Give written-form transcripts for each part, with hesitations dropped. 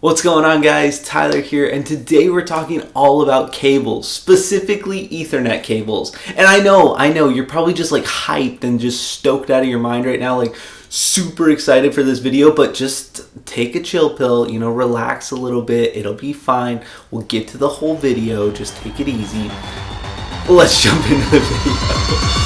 What's going on, guys? Tyler here, and today we're talking all about cables, specifically Ethernet cables. And I know, you're probably just like hyped and just stoked out of your mind right now, like super excited for this video, but just take a chill pill, relax a little bit, it'll be fine. We'll get to the whole video, just take it easy. Let's jump into the video.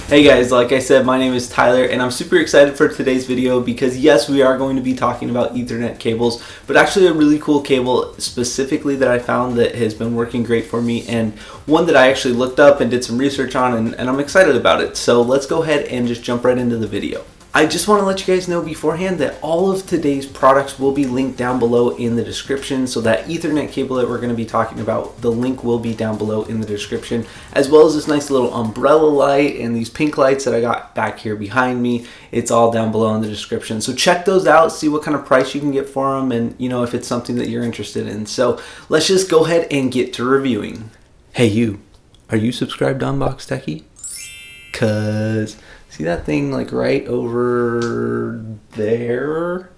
Hey guys, like I said, my name is Tyler and I'm super excited for today's video because yes, we are going to be talking about Ethernet cables, but actually a really cool cable specifically that I found that has been working great for me, and one that I actually looked up and did some research on, and I'm excited about it. So let's go ahead and just jump right into the video. I just want to let you guys know beforehand that all of today's products will be linked down below in the description. So that Ethernet cable that we're going to be talking about, the link will be down below in the description, as well as this nice little umbrella light and these pink lights that I got back here behind me. It's all down below in the description. So check those out, see what kind of price you can get for them, and if it's something that you're interested in. So let's just go ahead and get to reviewing. Hey you, are you subscribed to Unbox Techie? Cause see that thing like right over there?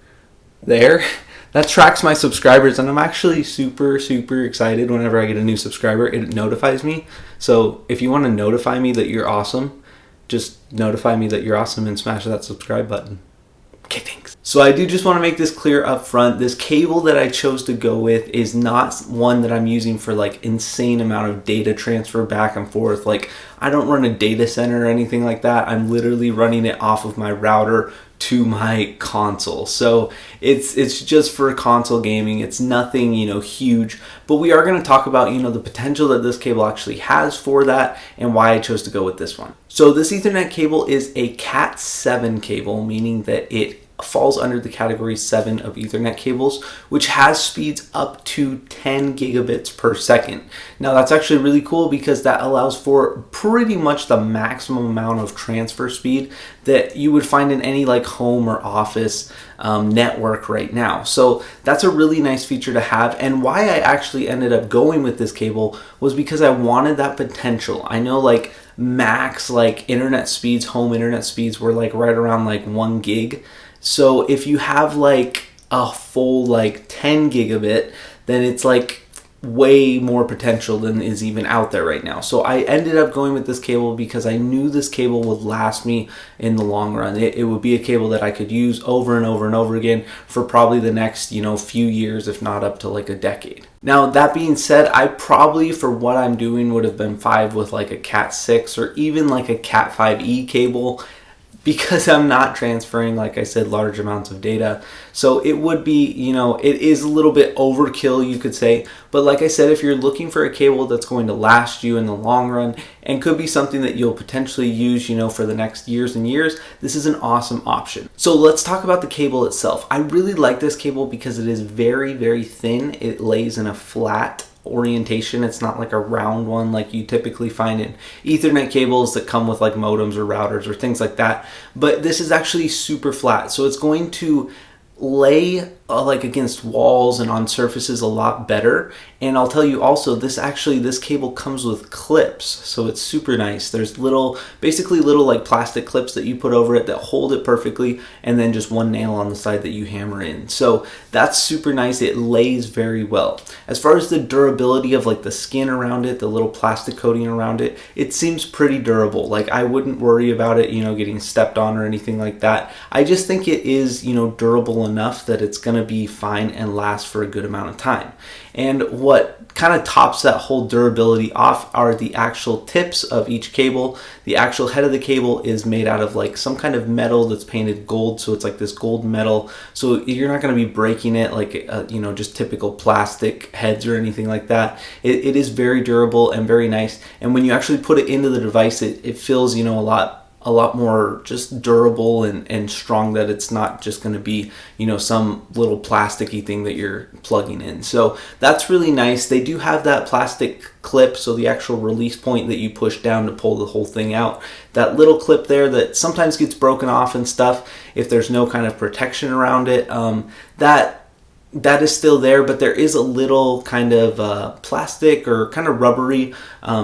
That tracks my subscribers, and I'm actually super excited whenever I get a new subscriber. It notifies me. So if you want to notify me that you're awesome, just notify me that you're awesome and smash that subscribe button. Okay, thanks. So I do just want to make this clear up front. This cable that I chose to go with is not one that I'm using for like insane amount of data transfer back and forth. Like, I don't run a data center or anything like that. I'm literally running it off of my router to my console. So it's just for console gaming. It's nothing, huge, but we are going to talk about, the potential that this cable actually has for that and why I chose to go with this one. So this Ethernet cable is a Cat7 cable, meaning that it falls under the category 7 of Ethernet cables, which has speeds up to 10 gigabits per second. Now that's actually really cool because that allows for pretty much the maximum amount of transfer speed that you would find in any like home or office network right now. So that's a really nice feature to have, and why I actually ended up going with this cable was because I wanted that potential. I know like max like internet speeds, home internet speeds were like right around like 1 gig. So if you have like a full like 10 gigabit, then it's like way more potential than is even out there right now. So I ended up going with this cable because I knew this cable would last me in the long run. It would be a cable that I could use over and over and over again for probably the next, few years, if not up to like a decade. Now, that being said, I probably, for what I'm doing, would have been fine with like a Cat 6 or even like a Cat 5e cable, because I'm not transferring, like I said, large amounts of data. So it would be, it is a little bit overkill, you could say. But like I said, if you're looking for a cable that's going to last you in the long run and could be something that you'll potentially use, for the next years and years, this is an awesome option. So let's talk about the cable itself. I really like this cable because it is very thin. It lays in a flat orientation. It's not like a round one like you typically find in Ethernet cables that come with like modems or routers or things like that, but this is actually super flat, so it's going to lay like against walls and on surfaces a lot better. And I'll tell you also, this cable comes with clips, so it's super nice. There's basically little like plastic clips that you put over it that hold it perfectly, and then just one nail on the side that you hammer in. So that's super nice. It lays very well. As far as the durability of like the skin around it, the little plastic coating around it, it seems pretty durable. Like, I wouldn't worry about it, getting stepped on or anything like that. I just think it is, durable enough that it's going to be fine and last for a good amount of time. And what kind of tops that whole durability off are the actual tips of each cable. The actual head of the cable is made out of like some kind of metal that's painted gold, so it's like this gold metal, so you're not going to be breaking it like just typical plastic heads or anything like that. It is very durable and very nice, and when you actually put it into the device, it feels a lot more just durable and strong, that it's not just going to be some little plasticky thing that you're plugging in. So that's really nice. They do have that plastic clip, so the actual release point that you push down to pull the whole thing out, that little clip there that sometimes gets broken off and stuff if there's no kind of protection around it, that that is still there, but there is a little kind of plastic or kind of rubbery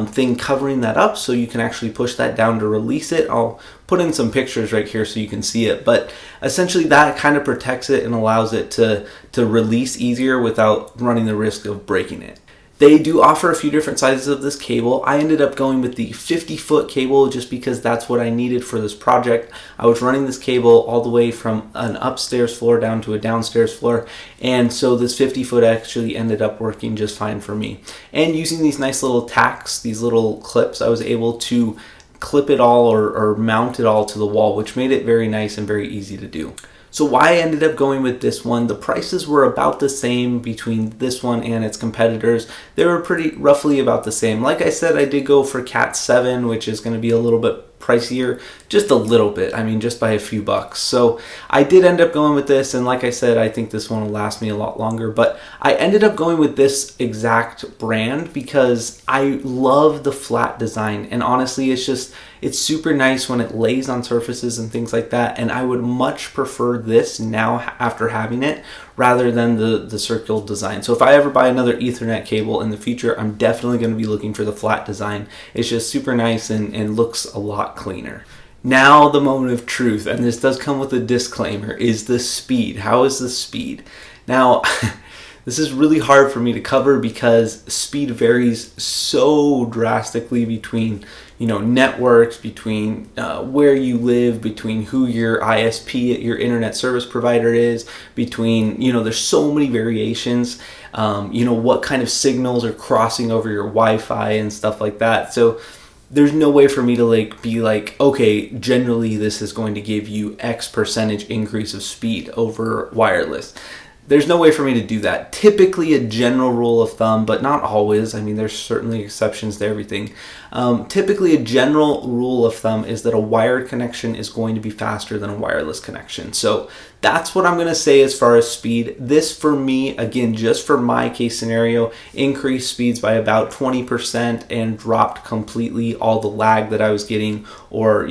thing covering that up, so you can actually push that down to release it. I'll put in some pictures right here so you can see it, but essentially that kind of protects it and allows it to release easier without running the risk of breaking it. They do offer a few different sizes of this cable. I ended up going with the 50-foot cable just because that's what I needed for this project. I was running this cable all the way from an upstairs floor down to a downstairs floor, and so this 50-foot actually ended up working just fine for me. And using these nice little tacks, these little clips, I was able to clip it all or mount it all to the wall, which made it very nice and very easy to do. So why I ended up going with this one, the prices were about the same between this one and its competitors. They were pretty roughly about the same. Like I said, I did go for Cat7, which is going to be a little bit pricier, just a little bit, I mean just by a few bucks. So I did end up going with this, and like I said, I think this one will last me a lot longer, but I ended up going with this exact brand because I love the flat design, and honestly it's super nice when it lays on surfaces and things like that, and I would much prefer this now after having it rather than the circular design. So if I ever buy another Ethernet cable in the future, I'm definitely going to be looking for the flat design. It's just super nice and looks a lot cleaner. Now the moment of truth, and this does come with a disclaimer, is the speed. How is the speed? Now, this is really hard for me to cover because speed varies so drastically between networks, between where you live, between who your ISP, your internet service provider is, between, there's so many variations, what kind of signals are crossing over your Wi-Fi and stuff like that. So there's no way for me to be like, okay, generally this is going to give you X percentage increase of speed over wireless. There's no way for me to do that. Typically a general rule of thumb, but not always. I mean, there's certainly exceptions to everything. Typically a general rule of thumb is that a wired connection is going to be faster than a wireless connection. So that's what I'm going to say as far as speed. This for me, again, just for my case scenario, increased speeds by about 20% and dropped completely all the lag that I was getting, or,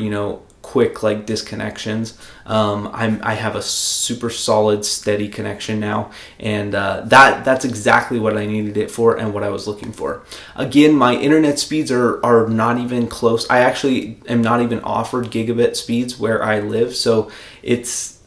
quick disconnections. I have a super solid steady connection now, and that's exactly what I needed it for and what I was looking for. Again, my internet speeds are not even close. I actually am not even offered gigabit speeds where I live, so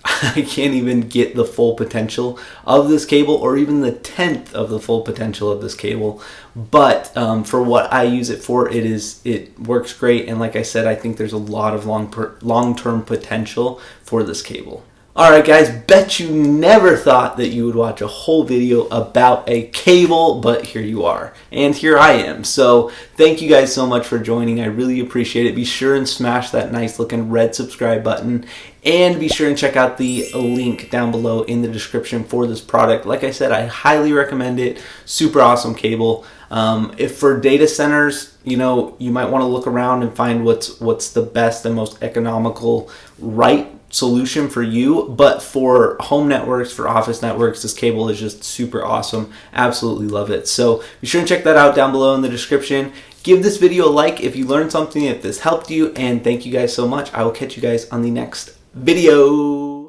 I can't even get the full potential of this cable, or even the 10th of the full potential of this cable. But for what I use it for, it works great. And like I said, I think there's a lot of long-term potential for this cable. Alright guys, bet you never thought that you would watch a whole video about a cable, but here you are, and here I am. So thank you guys so much for joining. I really appreciate it. Be sure and smash that nice looking red subscribe button, and be sure and check out the link down below in the description for this product. Like I said, I highly recommend it. Super awesome cable. If for data centers, you might want to look around and find what's the best and most economical solution for you, but for home networks, for office networks, this cable is just super awesome. Absolutely love it. So be sure and check that out down below in the description. Give this video a like if you learned something, if this helped you, and thank you guys so much. I will catch you guys on the next video.